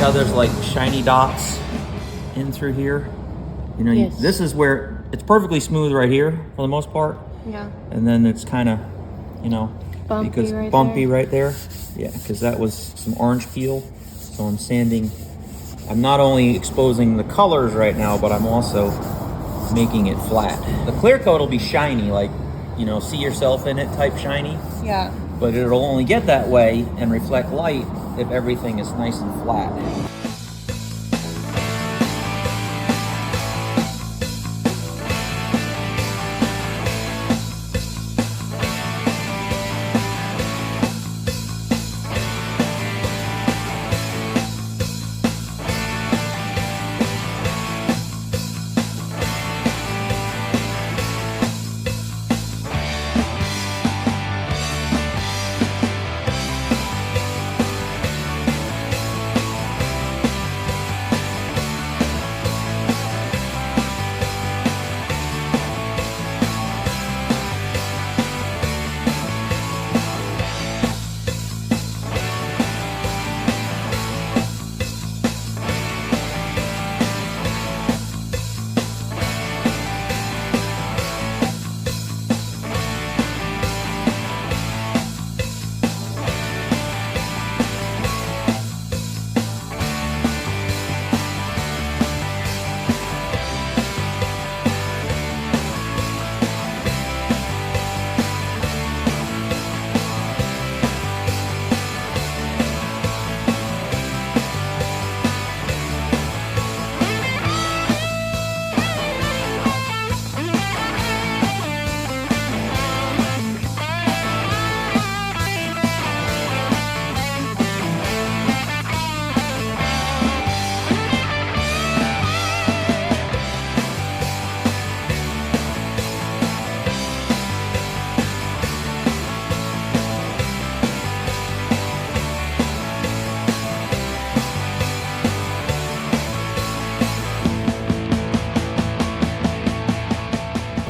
how there's like shiny dots in through here? You know, Yes. this is where it's perfectly smooth right here for the most part. Yeah. And then it's kind of, you know, Bumpy because right bumpy there. right there. Yeah, because that was some orange peel. So I'm sanding. I'm not only exposing the colors right now, but I'm also making it flat. The clear coat will be shiny, like, you know, see yourself in it type shiny. Yeah. But it'll only get that way and reflect light if everything is nice and flat.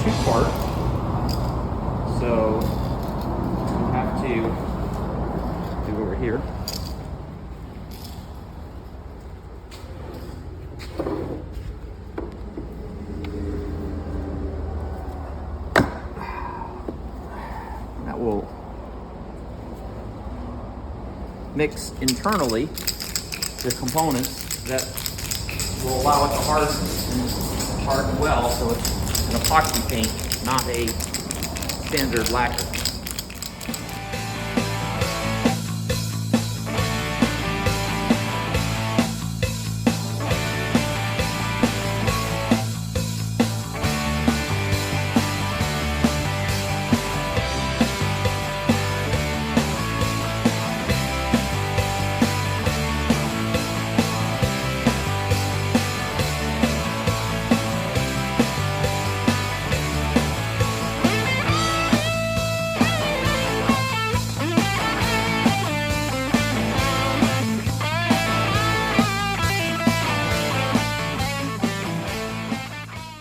Two-part. So you have to do over here. That will mix internally the components that will allow it to harden and harden well, so it's an epoxy paint, not a standard lacquer.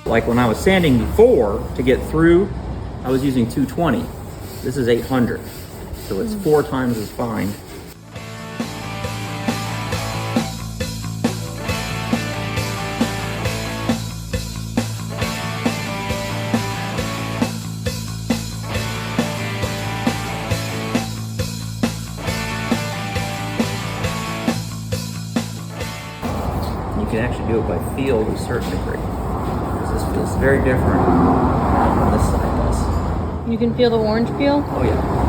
Like when I was sanding before, to get through, I was using 220. This is 800, so it's 4 times as fine. You can actually do it by feel to a certain degree. This feels very different than this side does. You can feel the orange peel? Oh yeah.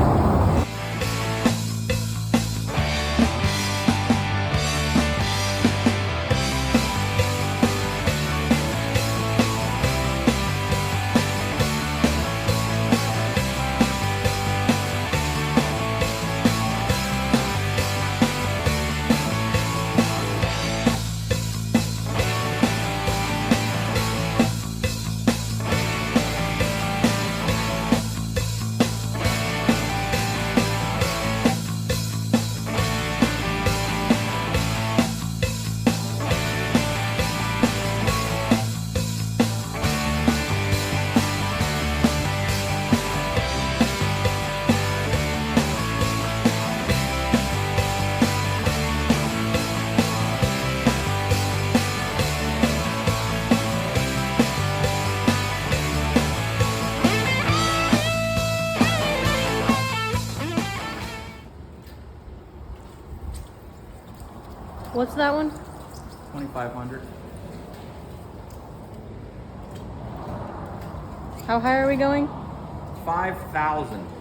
What's that one? 2,500. How high are we going? 5,000.